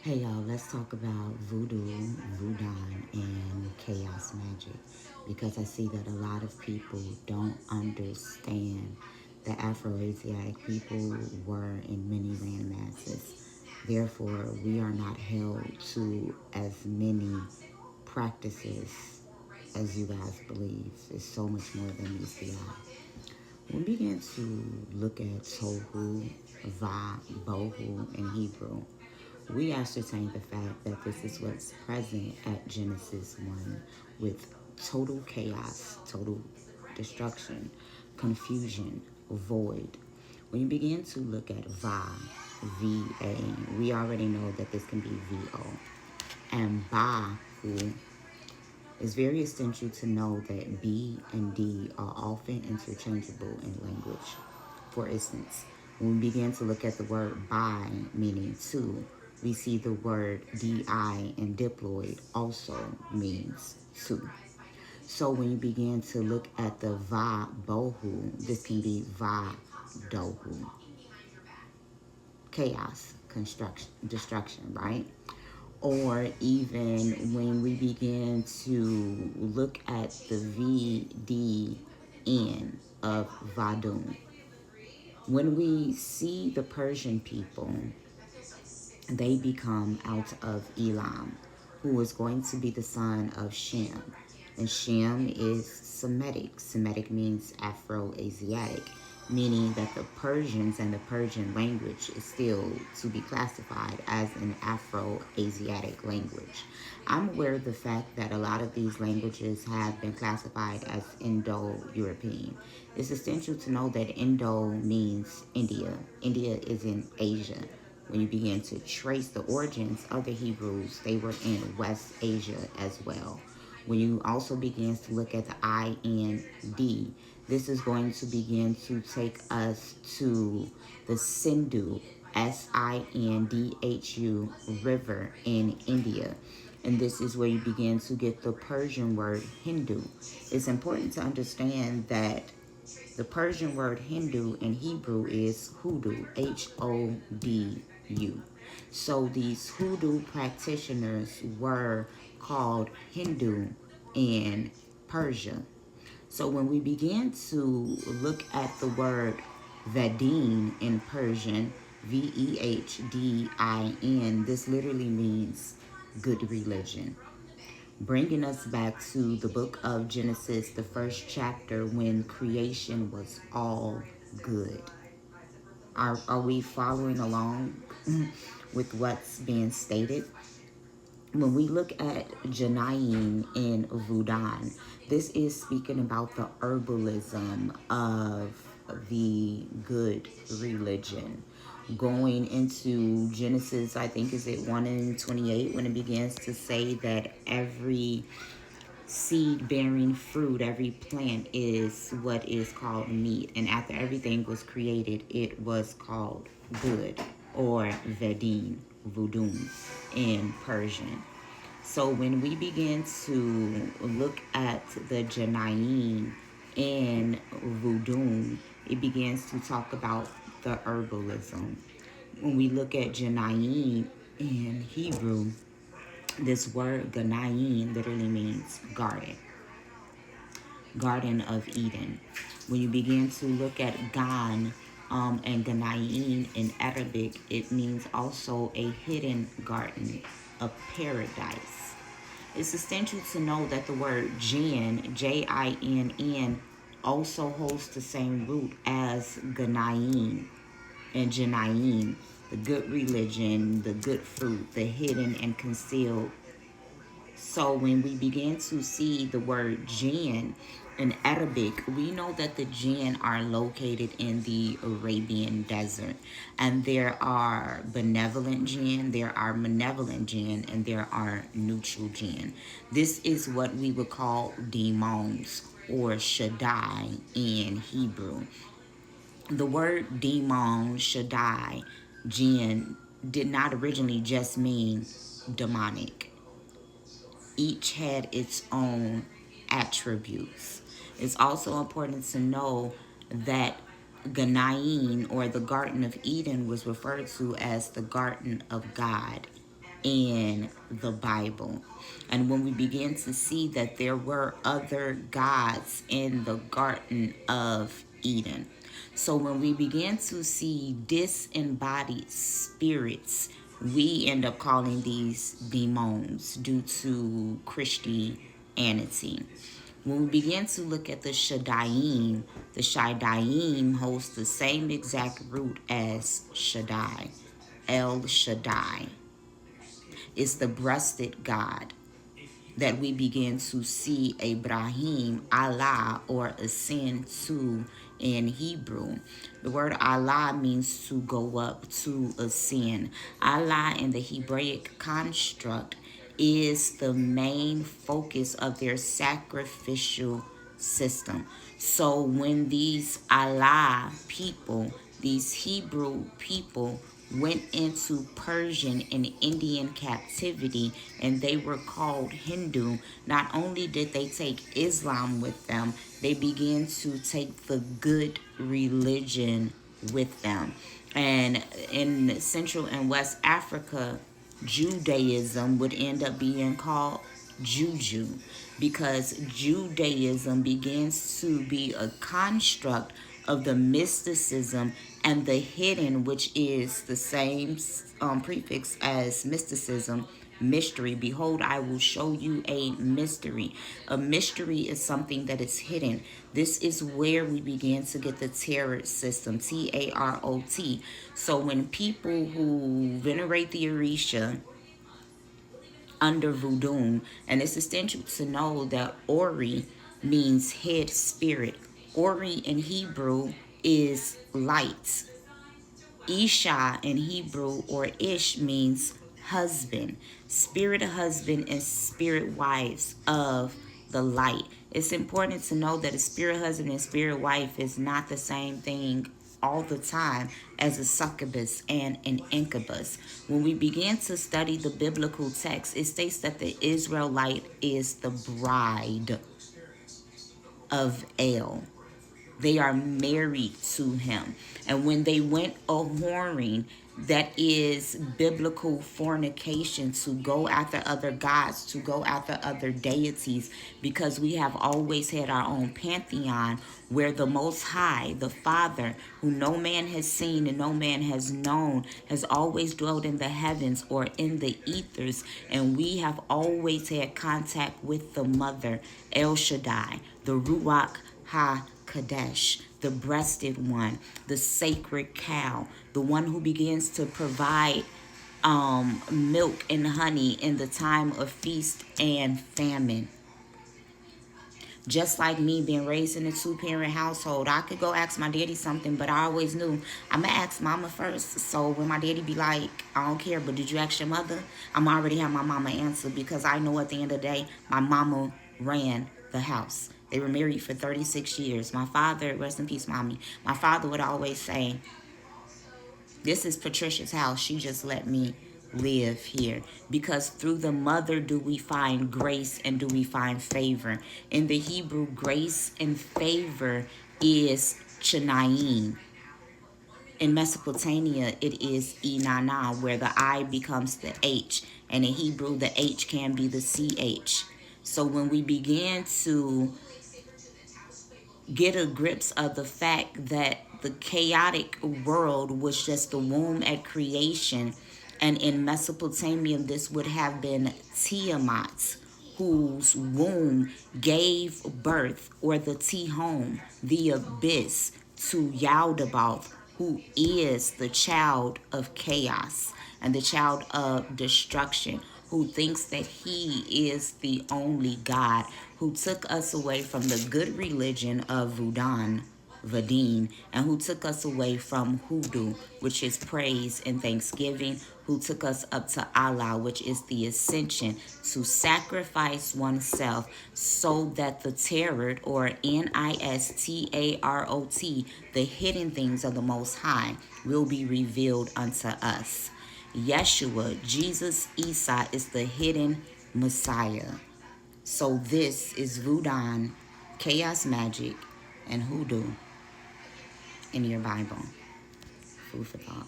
Hey y'all, let's talk about voodoo, Vodun, and chaos magic because I see that a lot of people don't understand that Afro-Asiatic people were in many land masses. Therefore, we are not held to as many practices as you guys believe. It's so much more than meets the eye. When we begin to look at Tohu, Va, Bohu, and Hebrew, we ascertain the fact that this is what's present at Genesis 1 with total chaos, total destruction, confusion, void. When you begin to look at Va, V-A, we already know that this can be V-O. And Ba, who it's very essential to know that B and D are often interchangeable in language. For instance, when we begin to look at the word bi, meaning two, we see the word di and diploid also means two. So when you begin to look at the va bohu, this can be va dohu, chaos, construction, destruction, right? Or even when we begin to look at the VDN of Vodun. When we see the Persian people, they become out of Elam, who is going to be the son of Shem. And Shem is Semitic. Semitic means Afro-Asiatic, meaning that the Persians and the Persian language is still to be classified as an Afro-Asiatic language. I'm aware of the fact that a lot of these languages have been classified as Indo-European. It's essential to know that Indo means India. India is in Asia. When you begin to trace the origins of the Hebrews, they were in West Asia as well. When you also begin to look at the IND, this is going to begin to take us to the Sindhu, Sindhu river in India. And this is where you begin to get the Persian word Hindu. It's important to understand that the Persian word Hindu in Hebrew is hoodoo, Hodu. So these hoodoo practitioners were called Hindu in Persia. So when we begin to look at the word Vedin in Persian, Vehdin, this literally means good religion. Bringing us back to the book of Genesis, the first chapter, when creation was all good. Are we following along with what's being stated? When we look at Janine in Vodun, this is speaking about the herbalism of the good religion. Going into Genesis, I think is it 1 and 28, when it begins to say that every seed bearing fruit, every plant is what is called meat. And after everything was created, it was called good, or Vedin, Vodun in Persian. So when we begin to look at the Janine in Vodun, it begins to talk about the herbalism. When we look at Janine in Hebrew, this word Ganayin literally means garden, Garden of Eden. When you begin to look at Gan and Ganayin in Arabic, it means also a hidden garden, a paradise. It's essential to know that the word Jinn, Jinn, also holds the same root as Ganayin and Janayin, the good religion, the good fruit, the hidden and concealed. So when we begin to see the word jinn in Arabic, we know that the jinn are located in the Arabian desert. And there are benevolent jinn, there are malevolent jinn, and there are neutral jinn. This is what we would call demons, or Shaddai in Hebrew. The word demon, Shaddai, jinn, did not originally just mean demonic. Each had its own attributes. It's also important to know that Ganaim, or the Garden of Eden, was referred to as the Garden of God in the Bible. And when we begin to see that there were other gods in the Garden of Eden. So when we begin to see disembodied spirits, we end up calling these demons due to Christianity. When we begin to look at the Shaddai holds the same exact root as Shaddai. El Shaddai is the breasted God that we begin to see Abraham, Allah, or ascend to in Hebrew. The word Allah means to go up, to ascend. Allah in the Hebraic construct is the main focus of their sacrificial system. So when these Allah people, these Hebrew people, went into Persian and Indian captivity and they were called Hindu, not only did they take Islam with them, they began to take the good religion with them. And in Central and West Africa, Judaism would end up being called Juju, because Judaism begins to be a construct of the mysticism and the hidden, which is the same prefix as mysticism, mystery. Behold, I will show you a mystery. A mystery is something that is hidden. This is where we begin to get the tarot system, Tarot. So when people who venerate the Orisha under Vodun, and it's essential to know that Ori means head spirit. Ori in Hebrew is light. Isha in Hebrew, or Ish, means husband, spirit husband and spirit wives of the light. It's important to know that a spirit husband and spirit wife is not the same thing all the time as a succubus and an incubus. When we begin to study the biblical text, it states that the Israelite is the bride of El. They are married to him. And when they went a whoring, that is biblical fornication, to go after other gods, to go after other deities, because we have always had our own pantheon where the Most High, the Father, who no man has seen and no man has known, has always dwelt in the heavens or in the ethers. And we have always had contact with the Mother, El Shaddai, the Ruach HaKadosh, the breasted one, the sacred cow, the one who begins to provide milk and honey in the time of feast and famine. Just like me being raised in a two-parent household, I could go ask my daddy something, but I always knew I'm going to ask mama first. So when my daddy be like, I don't care, but did you ask your mother? I'm already have my mama answer, because I know at the end of the day, my mama ran the house. They were married for 36 years. My father, rest in peace, mommy. My father would always say, this is Patricia's house. She just let me live here. Because through the mother do we find grace and do we find favor. In the Hebrew, grace and favor is Chanaim. In Mesopotamia, it is Inanna, where the I becomes the H. And in Hebrew, the H can be the CH. So when we begin to get a grips of the fact that the chaotic world was just the womb at creation, and in Mesopotamia this would have been Tiamat, whose womb gave birth, or the Tihom, the abyss, to Yaldabaoth, who is the child of chaos and the child of destruction, who thinks that he is the only God, who took us away from the good religion of Vodun, and who took us away from Hoodoo, which is praise and thanksgiving, who took us up to Allah, which is the ascension, to sacrifice oneself so that the tarot, or Nistarot, the hidden things of the Most High, will be revealed unto us. Yeshua, Jesus Isa, is the hidden Messiah. So this is Vodun, chaos magic, and hoodoo in your Bible. Food for thought.